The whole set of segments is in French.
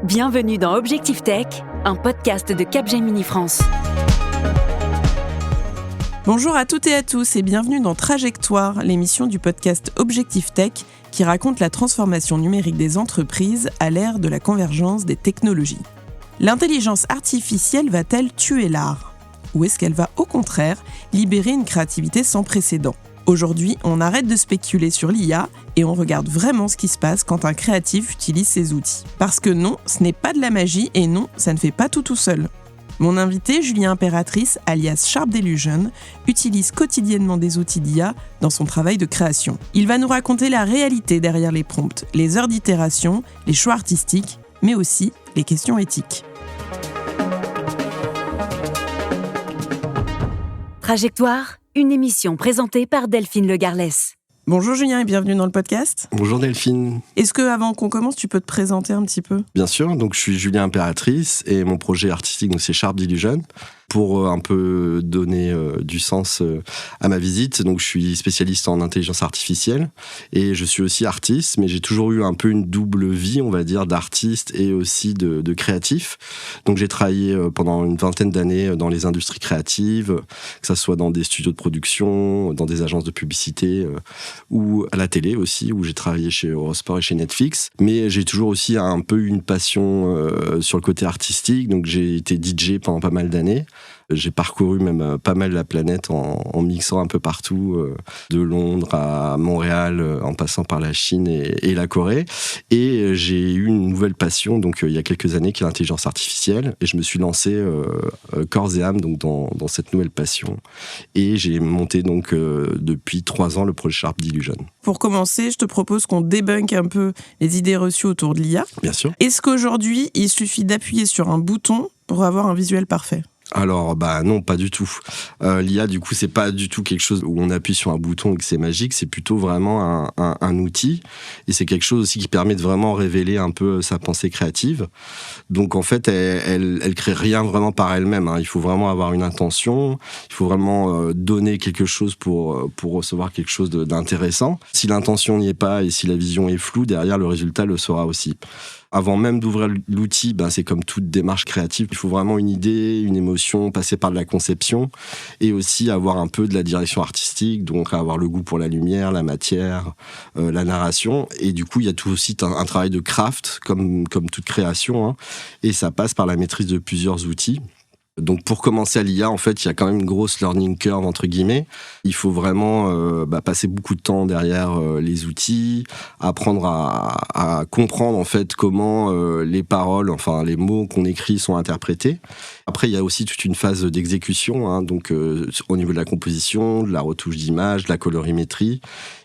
Bienvenue dans Objectif Tech, un podcast de Capgemini France. Bonjour à toutes et à tous et bienvenue dans Trajectoire, l'émission du podcast Objectif Tech qui raconte la transformation numérique des entreprises à l'ère de la convergence des technologies. L'intelligence artificielle va-t-elle tuer l'art ? Ou est-ce qu'elle va au contraire libérer une créativité sans précédent ? Aujourd'hui, on arrête de spéculer sur l'IA et on regarde vraiment ce qui se passe quand un créatif utilise ces outils. Parce que non, ce n'est pas de la magie et non, ça ne fait pas tout seul. Mon invité, Julien Impératrice, alias Sharp Delusion, utilise quotidiennement des outils d'IA dans son travail de création. Il va nous raconter la réalité derrière les prompts, les heures d'itération, les choix artistiques, mais aussi les questions éthiques. Trajectoire, une émission présentée par Delphine Le Garlès. Bonjour Julien et bienvenue dans le podcast. Bonjour Delphine. Est-ce que avant qu'on commence, tu peux te présenter un petit peu ? Bien sûr, donc je suis Julien Impératrice et mon projet artistique donc c'est Sharp Delusion. Pour un peu donner du sens à ma visite, donc je suis spécialiste en intelligence artificielle et je suis aussi artiste, mais j'ai toujours eu un peu une double vie, on va dire, d'artiste et aussi de créatif. Donc j'ai travaillé pendant une vingtaine d'années dans les industries créatives, que ça soit dans des studios de production, dans des agences de publicité ou à la télé aussi, où j'ai travaillé chez Eurosport et chez Netflix. Mais j'ai toujours aussi un peu une passion sur le côté artistique, donc j'ai été DJ pendant pas mal d'années. J'ai parcouru même pas mal la planète en mixant un peu partout, de Londres à Montréal, en passant par la Chine et la Corée. Et j'ai eu une nouvelle passion, donc il y a quelques années, qui est l'intelligence artificielle. Et je me suis lancé corps et âme donc dans cette nouvelle passion. Et j'ai monté donc depuis 3 ans le projet Sharp Delusion. Pour commencer, je te propose qu'on débunk un peu les idées reçues autour de l'IA. Bien sûr. Est-ce qu'aujourd'hui, il suffit d'appuyer sur un bouton pour avoir un visuel parfait ? Alors, non, pas du tout. L'IA, du coup, c'est pas du tout quelque chose où on appuie sur un bouton et que c'est magique, c'est plutôt vraiment un outil. Et c'est quelque chose aussi qui permet de vraiment révéler un peu sa pensée créative. Donc, en fait, elle crée rien vraiment par elle-même, hein. Il faut vraiment avoir une intention, il faut vraiment donner quelque chose pour recevoir quelque chose d'intéressant. Si l'intention n'y est pas et si la vision est floue, derrière, le résultat le sera aussi. Avant même d'ouvrir l'outil, c'est comme toute démarche créative. Il faut vraiment une idée, une émotion, passer par de la conception et aussi avoir un peu de la direction artistique, donc avoir le goût pour la lumière, la matière, la narration. Et du coup, il y a tout aussi un travail de craft, comme toute création, hein. Et ça passe par la maîtrise de plusieurs outils. Donc pour commencer à l'IA, en fait, il y a quand même une grosse learning curve, entre guillemets. Il faut vraiment passer beaucoup de temps derrière les outils, apprendre à comprendre en fait comment les paroles, enfin les mots qu'on écrit sont interprétés. Après, il y a aussi toute une phase d'exécution, hein, donc au niveau de la composition, de la retouche d'image, de la colorimétrie.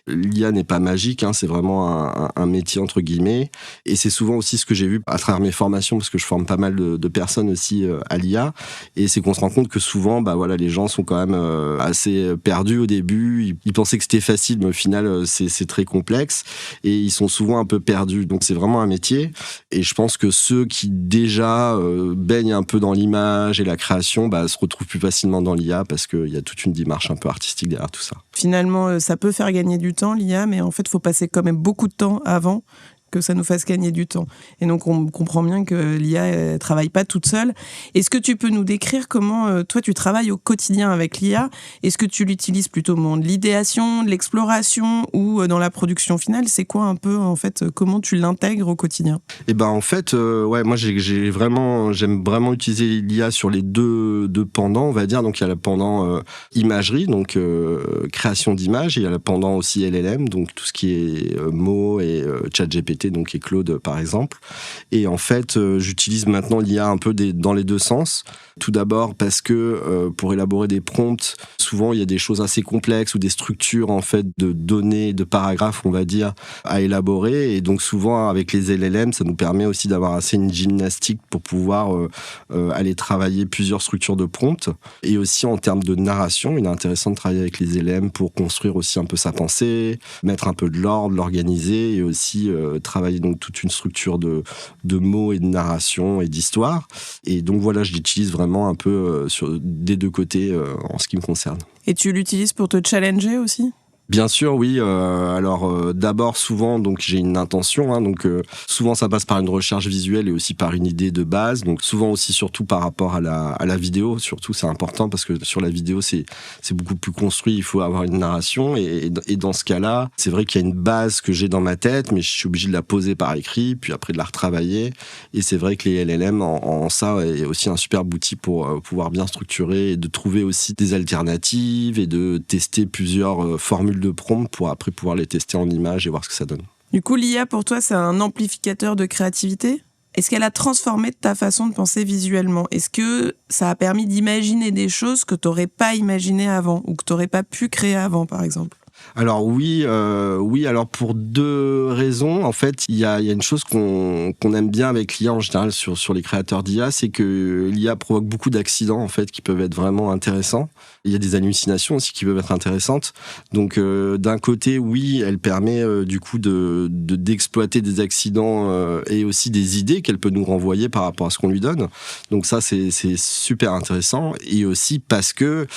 L'IA n'est pas magique, hein, c'est vraiment un métier entre guillemets. Et c'est souvent aussi ce que j'ai vu à travers mes formations, parce que je forme pas mal de personnes aussi à l'IA. Et c'est qu'on se rend compte que souvent, les gens sont quand même assez perdus au début. Ils pensaient que c'était facile, mais au final, c'est très complexe. Et ils sont souvent un peu perdus. Donc c'est vraiment un métier. Et je pense que ceux qui déjà baignent un peu dans l'image et la création, se retrouvent plus facilement dans l'IA parce qu'il y a toute une démarche un peu artistique derrière tout ça. Finalement, ça peut faire gagner du temps, l'IA, mais en fait, il faut passer quand même beaucoup de temps avant que ça nous fasse gagner du temps. Et donc, on comprend bien que l'IA ne travaille pas toute seule. Est-ce que tu peux nous décrire comment, toi, tu travailles au quotidien avec l'IA ? Est-ce que tu l'utilises plutôt dans de l'idéation, de l'exploration ou dans la production finale ? C'est quoi un peu, en fait, comment tu l'intègres au quotidien ? En fait, moi, j'aime vraiment utiliser l'IA sur les deux pendants, on va dire. Donc, il y a le pendant imagerie, donc création d'images, et il y a le pendant aussi LLM, donc tout ce qui est mots et ChatGPT, donc et Claude par exemple. Et en fait, j'utilise maintenant l'IA un peu dans les deux sens. Tout d'abord parce que pour élaborer des prompts, souvent il y a des choses assez complexes ou des structures en fait de données, de paragraphes on va dire, à élaborer. Et donc souvent avec les LLM, ça nous permet aussi d'avoir assez une gymnastique pour pouvoir aller travailler plusieurs structures de prompts. Et aussi en termes de narration, il est intéressant de travailler avec les LLM pour construire aussi un peu sa pensée, mettre un peu de l'ordre, l'organiser et aussi travailler donc toute une structure de mots et de narration et d'histoire. Et donc voilà, je l'utilise vraiment un peu des deux côtés en ce qui me concerne. Et tu l'utilises pour te challenger aussi ? Bien sûr, oui. Alors, d'abord, souvent, donc j'ai une intention. Souvent, ça passe par une recherche visuelle et aussi par une idée de base. Donc, souvent aussi, surtout par rapport à la vidéo. Surtout, c'est important parce que sur la vidéo, c'est beaucoup plus construit. Il faut avoir une narration. Et dans ce cas-là, c'est vrai qu'il y a une base que j'ai dans ma tête, mais je suis obligé de la poser par écrit, puis après de la retravailler. Et c'est vrai que les LLM, en ça, est aussi un superbe outil pour pouvoir bien structurer et de trouver aussi des alternatives et de tester plusieurs formules de prompt pour après pouvoir les tester en images et voir ce que ça donne. Du coup, l'IA, pour toi, c'est un amplificateur de créativité ? Est-ce qu'elle a transformé ta façon de penser visuellement ? Est-ce que ça a permis d'imaginer des choses que tu n'aurais pas imaginées avant ou que tu n'aurais pas pu créer avant, par exemple ? Alors oui, alors pour 2 raisons. En fait, il y a une chose qu'on aime bien avec l'IA en général sur les créateurs d'IA, c'est que l'IA provoque beaucoup d'accidents en fait qui peuvent être vraiment intéressants. Il y a des hallucinations aussi qui peuvent être intéressantes. Donc d'un côté, oui, elle permet du coup d'exploiter des accidents et aussi des idées qu'elle peut nous renvoyer par rapport à ce qu'on lui donne. Donc ça, c'est super intéressant. Et aussi parce que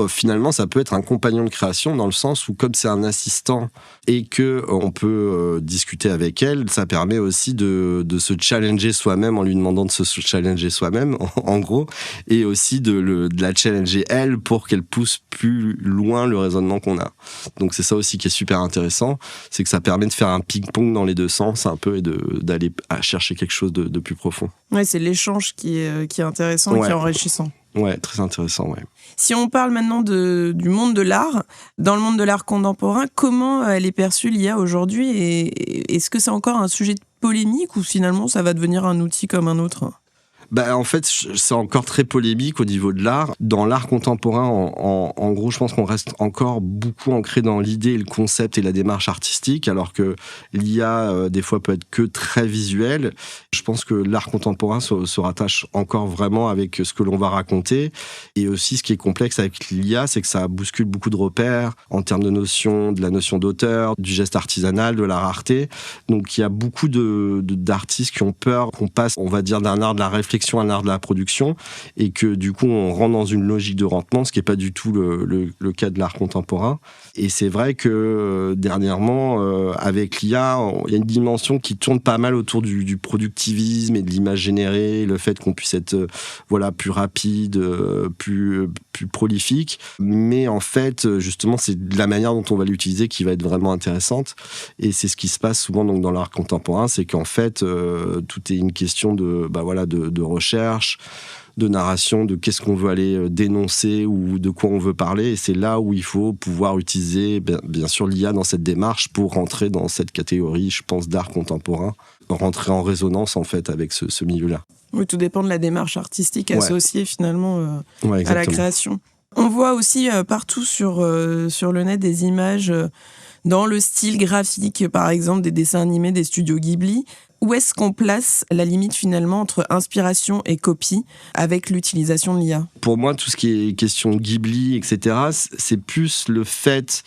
finalement, ça peut être un compagnon de création dans le sens où comme c'est un assistant et que on peut discuter avec elle, ça permet aussi de se challenger soi-même en lui demandant de se challenger soi-même, en gros, et aussi de la challenger elle pour qu'elle pousse plus loin le raisonnement qu'on a. Donc c'est ça aussi qui est super intéressant, c'est que ça permet de faire un ping-pong dans les 2 sens un peu et d'aller chercher quelque chose de plus profond. Ouais, c'est l'échange qui est intéressant et qui est enrichissant. Ouais, très intéressant, ouais. Si on parle maintenant du monde de l'art, dans le monde de l'art contemporain, comment elle est perçue l'IA aujourd'hui et est-ce que c'est encore un sujet de polémique ou finalement ça va devenir un outil comme un autre ? En fait, c'est encore très polémique au niveau de l'art. Dans l'art contemporain, en gros, je pense qu'on reste encore beaucoup ancré dans l'idée, le concept et la démarche artistique, alors que l'IA, des fois, peut être que très visuel. Je pense que l'art contemporain se rattache encore vraiment avec ce que l'on va raconter. Et aussi, ce qui est complexe avec l'IA, c'est que ça bouscule beaucoup de repères en termes de la notion d'auteur, du geste artisanal, de la rareté. Donc, il y a beaucoup d'artistes qui ont peur qu'on passe, on va dire, d'un art de la réflexion à l'art de la production et que du coup on rentre dans une logique de rendement, ce qui n'est pas du tout le cas de l'art contemporain. Et c'est vrai que dernièrement avec l'IA, il y a une dimension qui tourne pas mal autour du productivisme et de l'image générée, le fait qu'on puisse être plus rapide, plus prolifique, mais en fait justement c'est la manière dont on va l'utiliser qui va être vraiment intéressante. Et c'est ce qui se passe souvent donc dans l'art contemporain, c'est qu'en fait tout est une question de recherche, de narration, de qu'est-ce qu'on veut aller dénoncer ou de quoi on veut parler. Et c'est là où il faut pouvoir utiliser, bien sûr, l'IA dans cette démarche pour rentrer dans cette catégorie, je pense, d'art contemporain, rentrer en résonance, en fait, avec ce milieu-là. Oui, tout dépend de la démarche artistique associée, finalement, à la création. On voit aussi partout sur le net des images dans le style graphique, par exemple, des dessins animés des studios Ghibli. Où est-ce qu'on place la limite finalement entre inspiration et copie avec l'utilisation de l'IA ? Pour moi, tout ce qui est question Ghibli, etc., c'est plus le fait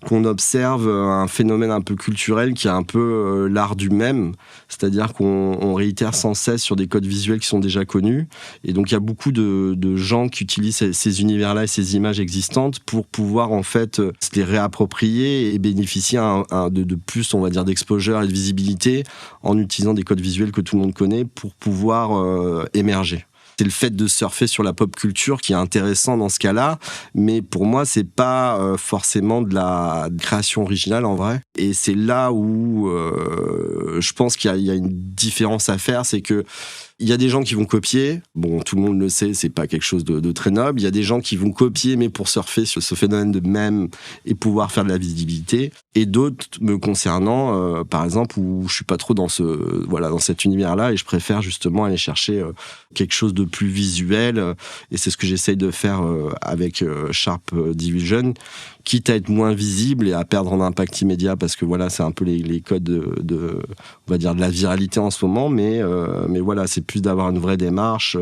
qu'on observe un phénomène un peu culturel qui est un peu l'art du même, c'est-à-dire qu'on réitère sans cesse sur des codes visuels qui sont déjà connus, et donc il y a beaucoup de gens qui utilisent ces univers-là et ces images existantes pour pouvoir en fait se les réapproprier et bénéficier de plus, on va dire, d'exposure et de visibilité en utilisant des codes visuels que tout le monde connaît pour pouvoir émerger. C'est le fait de surfer sur la pop culture qui est intéressant dans ce cas-là, mais pour moi, c'est pas forcément de la création originale en vrai. Et c'est là où je pense qu'il y a une différence à faire, c'est que il y a des gens qui vont copier. Bon, tout le monde le sait, c'est pas quelque chose de très noble. Il y a des gens qui vont copier, mais pour surfer sur ce phénomène de mème et pouvoir faire de la visibilité. Et d'autres, me concernant, par exemple, où je suis pas trop dans cet univers-là et je préfère justement aller chercher quelque chose de plus visuel. Et c'est ce que j'essaye de faire avec Sharp Division, quitte à être moins visible et à perdre en impact immédiat, parce que voilà, c'est un peu les codes on va dire, de la viralité en ce moment, mais voilà, c'est plus d'avoir une vraie démarche,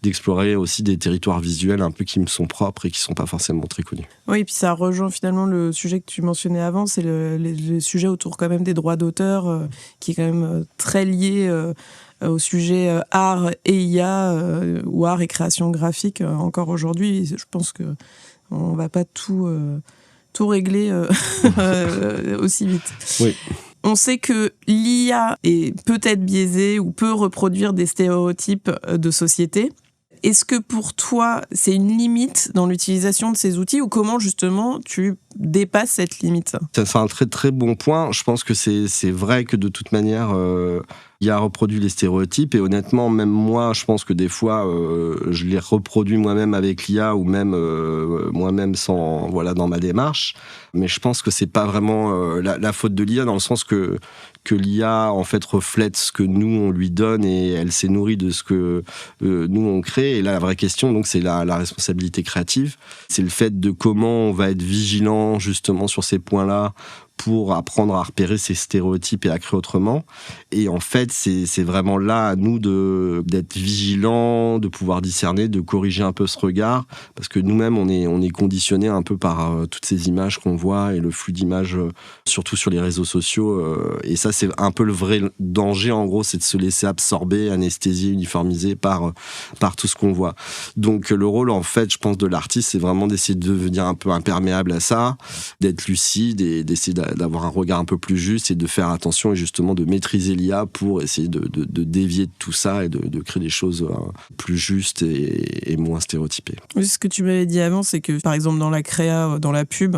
d'explorer aussi des territoires visuels un peu qui me sont propres et qui sont pas forcément très connus. Oui, et puis ça rejoint finalement le sujet que tu mentionnais avant, c'est le sujet autour quand même des droits d'auteur, qui est quand même très lié au sujet art et IA, ou art et création graphique encore aujourd'hui. Je pense qu'on va pas tout tout régler aussi vite. Oui. On sait que l'IA est peut-être biaisée ou peut reproduire des stéréotypes de société. Est-ce que pour toi, c'est une limite dans l'utilisation de ces outils ou comment justement tu dépasses cette limite ? C'est un très très bon point. Je pense que c'est vrai que de toute manière, l'IA reproduit les stéréotypes et honnêtement, même moi, je pense que des fois, je les reproduis moi-même avec l'IA ou même moi-même sans, dans ma démarche. Mais je pense que c'est pas vraiment la faute de l'IA dans le sens que l'IA en fait reflète ce que nous on lui donne et elle s'est nourrie de ce que nous on crée. Et là, la vraie question, donc, c'est la responsabilité créative. C'est le fait de comment on va être vigilant justement sur ces points-là pour apprendre à repérer ces stéréotypes et à créer autrement. Et en fait, c'est vraiment là à nous d'être vigilants, de pouvoir discerner, de corriger un peu ce regard, parce que nous-mêmes, on est conditionnés un peu par toutes ces images qu'on voit et le flux d'images, surtout sur les réseaux sociaux. Et ça, c'est un peu le vrai danger, en gros, c'est de se laisser absorber, anesthésier, uniformiser par tout ce qu'on voit. Donc, le rôle, en fait, je pense, de l'artiste, c'est vraiment d'essayer de devenir un peu imperméable à ça, d'être lucide et d'essayer d'avoir un regard un peu plus juste et de faire attention et justement de maîtriser l'IA pour essayer de dévier de tout ça et de créer des choses plus justes et moins stéréotypées. Oui, ce que tu m'avais dit avant, c'est que par exemple dans la créa, dans la pub,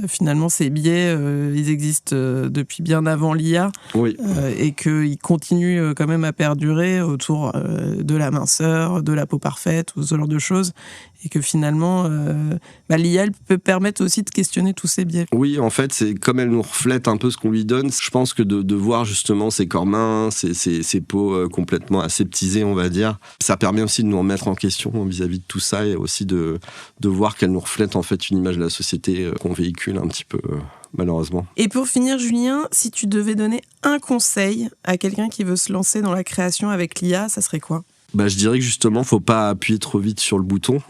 finalement ces biais, ils existent depuis bien avant l'IA. Oui. Et qu'ils continuent quand même à perdurer autour de la minceur, de la peau parfaite ou ce genre de choses. Et que finalement, l'IA elle peut permettre aussi de questionner tous ces biais. Oui, en fait, c'est comme elle nous reflète un peu ce qu'on lui donne. Je pense que de voir justement ses corps minces, ses peaux complètement aseptisées, on va dire, ça permet aussi de nous remettre en question vis-à-vis de tout ça et aussi de voir qu'elle nous reflète en fait une image de la société qu'on véhicule un petit peu, malheureusement. Et pour finir, Julien, si tu devais donner un conseil à quelqu'un qui veut se lancer dans la création avec l'IA, ça serait quoi ? Je dirais que justement, faut pas appuyer trop vite sur le bouton.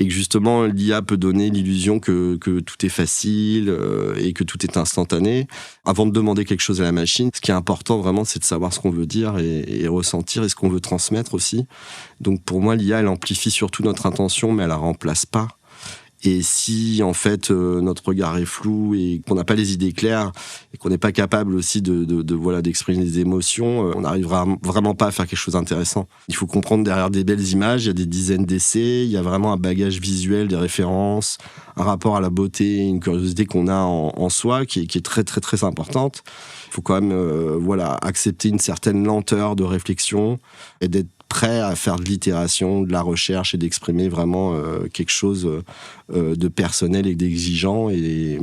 Et que justement, l'IA peut donner l'illusion que tout est facile et que tout est instantané. Avant de demander quelque chose à la machine, ce qui est important vraiment, c'est de savoir ce qu'on veut dire et ressentir et ce qu'on veut transmettre aussi. Donc pour moi, l'IA, elle amplifie surtout notre intention, mais elle la remplace pas. Et si, en fait, notre regard est flou et qu'on n'a pas les idées claires et qu'on n'est pas capable aussi d'exprimer des émotions, on n'arrivera vraiment pas à faire quelque chose d'intéressant. Il faut comprendre derrière des belles images, il y a des dizaines d'essais, il y a vraiment un bagage visuel, des références, un rapport à la beauté, une curiosité qu'on a en soi qui est très, très, très importante. Il faut quand même accepter une certaine lenteur de réflexion et d'être prêt à faire de l'itération, de la recherche et d'exprimer vraiment quelque chose de personnel et d'exigeant et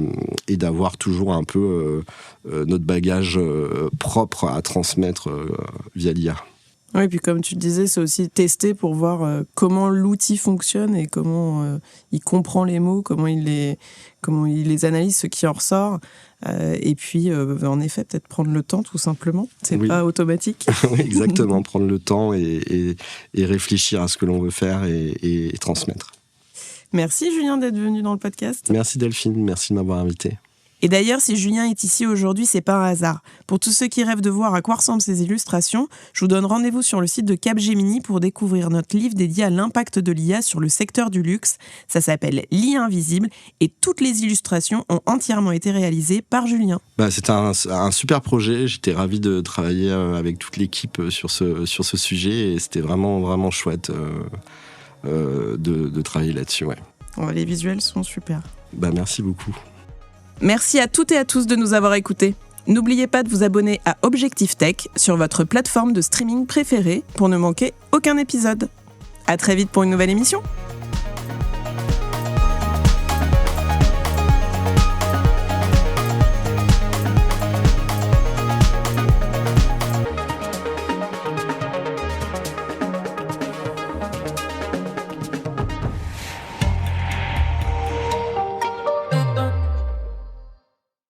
d'avoir toujours un peu notre bagage propre à transmettre via l'IA. Oui, et puis comme tu le disais, c'est aussi tester pour voir comment l'outil fonctionne et comment il comprend les mots, comment il les analyse, ce qui en ressort. Et puis, en effet, peut-être prendre le temps, tout simplement. C'est pas automatique. Oui, exactement, prendre le temps et réfléchir à ce que l'on veut faire et transmettre. Merci Julien d'être venu dans le podcast. Merci Delphine, merci de m'avoir invité. Et d'ailleurs, si Julien est ici aujourd'hui, c'est pas un hasard. Pour tous ceux qui rêvent de voir à quoi ressemblent ces illustrations, je vous donne rendez-vous sur le site de Capgemini pour découvrir notre livre dédié à l'impact de l'IA sur le secteur du luxe. Ça s'appelle L'IA invisible et toutes les illustrations ont entièrement été réalisées par Julien. C'était un super projet. J'étais ravi de travailler avec toute l'équipe sur ce sujet et c'était vraiment, vraiment chouette de travailler là-dessus. Ouais. Les visuels sont super. Merci beaucoup. Merci à toutes et à tous de nous avoir écoutés. N'oubliez pas de vous abonner à Objectif Tech sur votre plateforme de streaming préférée pour ne manquer aucun épisode. À très vite pour une nouvelle émission.